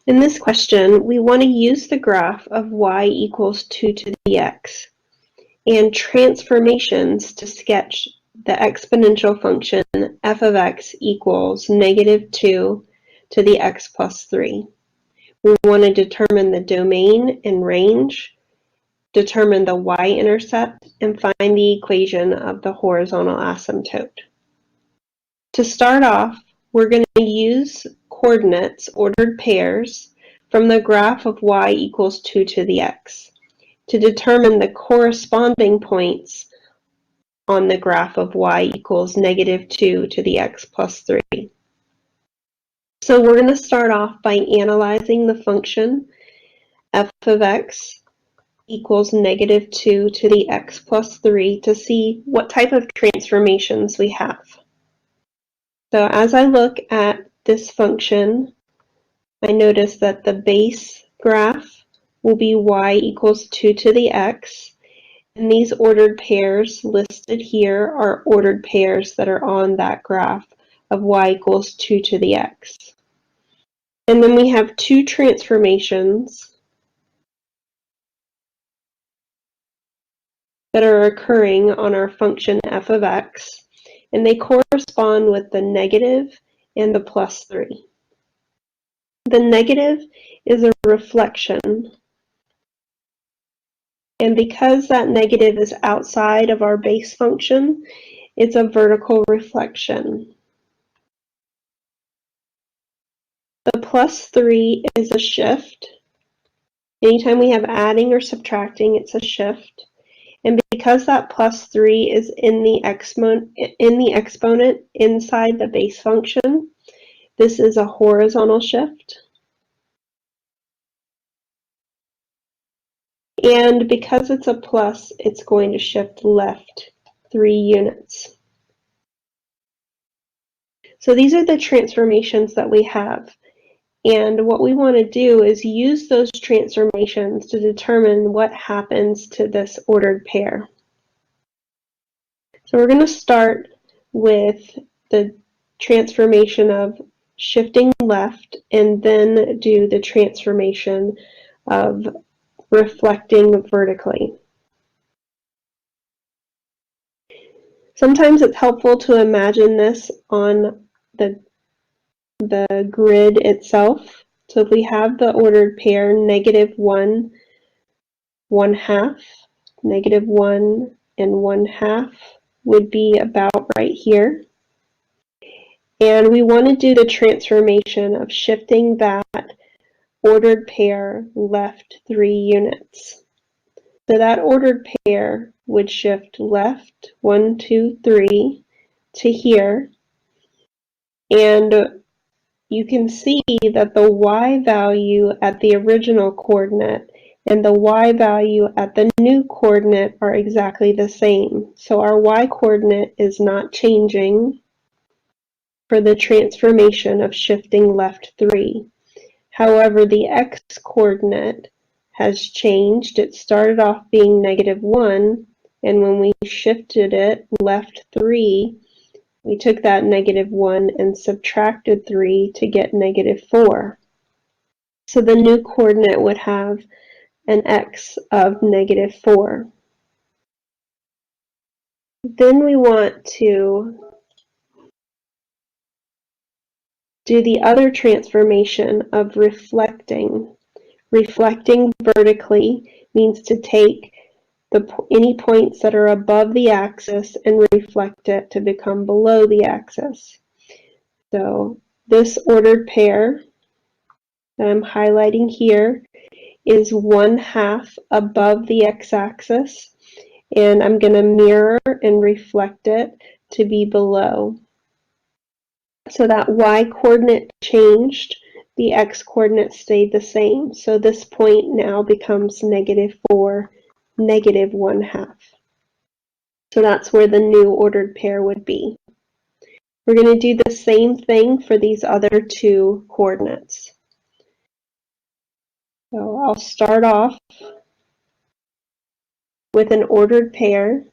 In this question, we want to use the graph of y equals 2 to the x and transformations to sketch the exponential function f of x equals negative 2 to the x plus 3. We want to determine the domain and range, determine the y-intercept, and find the equation of the horizontal asymptote. To start off, we're going to use coordinates, ordered pairs, from the graph of y equals 2 to the x to determine the corresponding points on the graph of y equals negative 2 to the x plus 3. So we're going to start off by analyzing the function f of x equals negative 2 to the x plus 3 to see what type of transformations we have. So as I look at this function, I notice that the base graph will be y equals 2 to the x, and these ordered pairs listed here are ordered pairs that are on that graph of y equals 2 to the x. And then we have two transformations that are occurring on our function f of x, and they correspond with the negative and the plus 3. The negative is a reflection, and because that negative is outside of our base function, it's a vertical reflection. The plus 3 is a shift. Anytime we have adding or subtracting, it's a shift. And because that plus 3 is in the exponent inside the base function, this is a horizontal shift. And because it's a plus, it's going to shift left 3 units. So these are the transformations that we have. And what we want to do is use those transformations to determine what happens to this ordered pair. So we're going to start with the transformation of shifting left and then do the transformation of reflecting vertically. Sometimes it's helpful to imagine this on the grid itself. So if we have the ordered pair negative 1, 1/2, negative 1 and 1/2 would be about right here. And we want to do the transformation of shifting that ordered pair left 3 units. So that ordered pair would shift left 1, 2, 3 to here. And you can see that the y value at the original coordinate and the y value at the new coordinate are exactly the same. So our y coordinate is not changing for the transformation of shifting left 3. However, the x coordinate has changed. It started off being negative 1, and when we shifted it left 3, we took that negative 1 and subtracted 3 to get negative 4. So the new coordinate would have an x of negative 4. Then we want to do the other transformation of reflecting. Reflecting vertically means to take any points that are above the axis and reflect it to become below the axis. So this ordered pair that I'm highlighting here is 1/2 above the x-axis, and I'm going to mirror and reflect it to be below. So that y-coordinate changed, the x-coordinate stayed the same. So this point now becomes negative 4, negative 1/2. So that's where the new ordered pair would be. We're going to do the same thing for these other two coordinates. So I'll start off with an ordered pair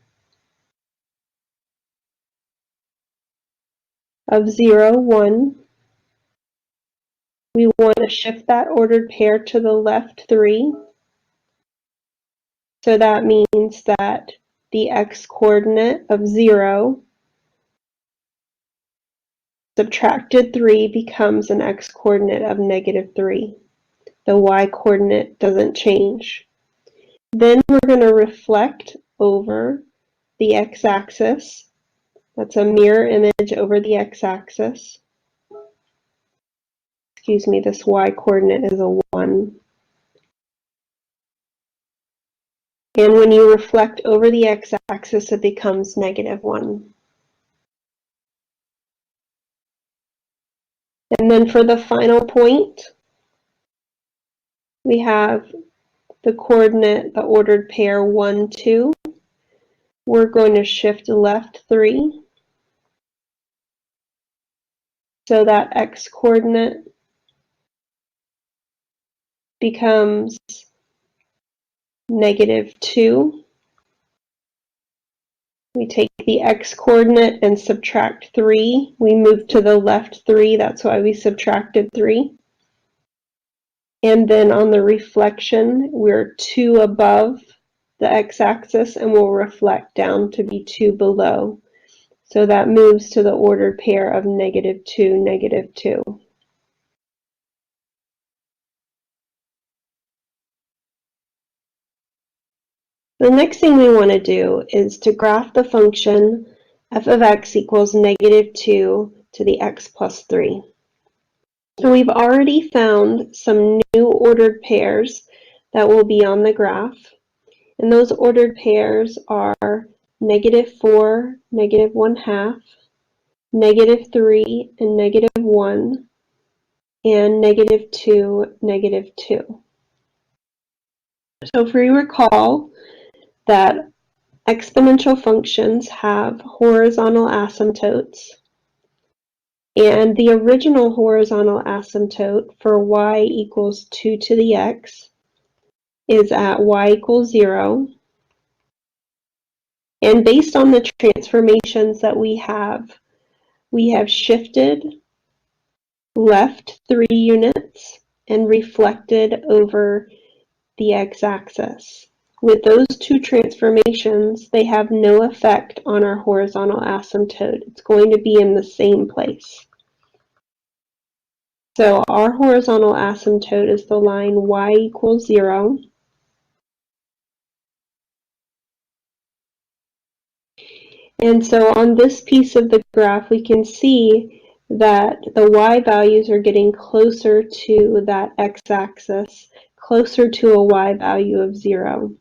of 0, 1, We want to shift that ordered pair to the left 3. So that means that the x-coordinate of 0 subtracted 3 becomes an x-coordinate of -3. The y-coordinate doesn't change. Then we're going to reflect over the x-axis. That's a mirror image over the x-axis. Excuse me, this y-coordinate is a 1. And when you reflect over the x-axis, it becomes -1. And then for the final point, we have the coordinate, the ordered pair 1, 2. We're going to shift left 3. So that x-coordinate becomes -2. We take the x-coordinate and subtract 3. We move to the left 3. That's why we subtracted 3. And then on the reflection, we're 2 above the x-axis and we'll reflect down to be 2 below. So that moves to the ordered pair of -2, -2. The next thing we want to do is to graph the function f of x equals -2 to the x plus 3. So we've already found some new ordered pairs that will be on the graph. And those ordered pairs are -4, -1/2, -3, and -1, and -2, -2. So if we recall that exponential functions have horizontal asymptotes, and the original horizontal asymptote for y equals 2 to the x is at y equals 0. And based on the transformations that we have shifted left 3 units and reflected over the x-axis. With those two transformations, they have no effect on our horizontal asymptote. It's going to be in the same place. So our horizontal asymptote is the line y equals 0. And so on this piece of the graph, we can see that the y values are getting closer to that x-axis, closer to a y value of 0.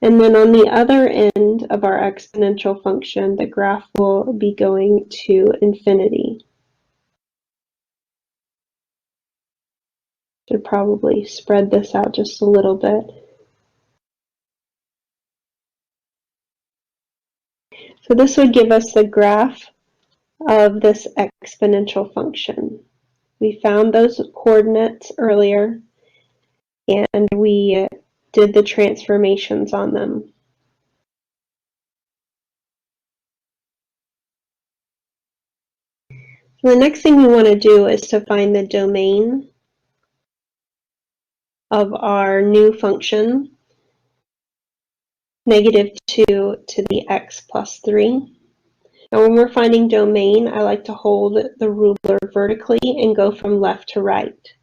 And then on the other end of our exponential function, the graph will be going to infinity. Should probably spread this out just a little bit. So this would give us the graph of this exponential function. We found those coordinates earlier, and we did the transformations on them. So the next thing we want to do is to find the domain of our new function, -2 to the x plus 3. Now when we're finding domain, I like to hold the ruler vertically and go from left to right.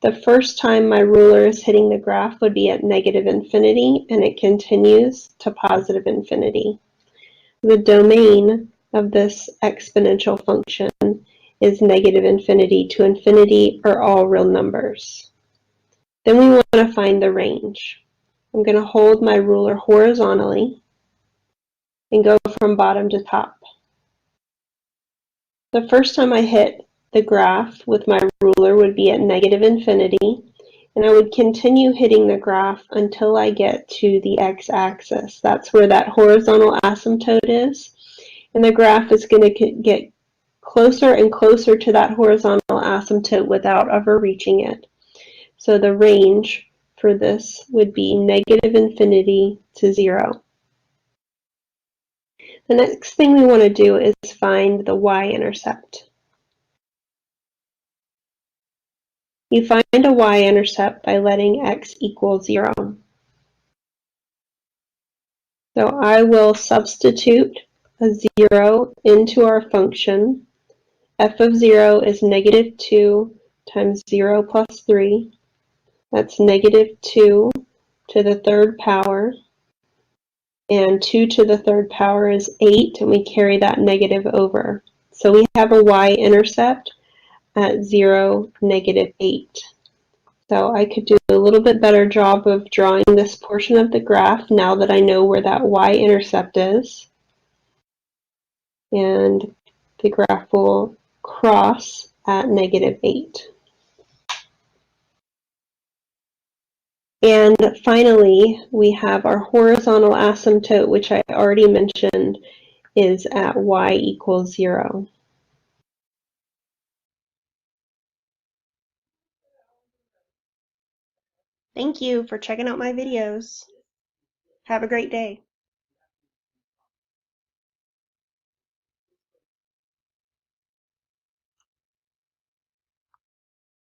The first time my ruler is hitting the graph would be at -infinity, and it continues to positive infinity. The domain of this exponential function is -infinity to infinity, or all real numbers. Then we want to find the range. I'm going to hold my ruler horizontally and go from bottom to top. The first time I hit the graph with my ruler would be at -infinity, and I would continue hitting the graph until I get to the x-axis. That's where that horizontal asymptote is, and the graph is going to get closer and closer to that horizontal asymptote without ever reaching it. So the range for this would be -infinity to 0. The next thing we want to do is find the y-intercept. You find a y-intercept by letting x equal 0. So I will substitute a 0 into our function. F of 0 is negative 2 times 0 plus 3. That's negative 2 to the third power. And 2 to the third power is 8, and we carry that negative over. So we have a y-intercept at 0, negative 8. So I could do a little bit better job of drawing this portion of the graph now that I know where that y-intercept is. And the graph will cross at negative 8. And finally, we have our horizontal asymptote, which I already mentioned is at y equals 0. Thank you for checking out my videos. Have a great day.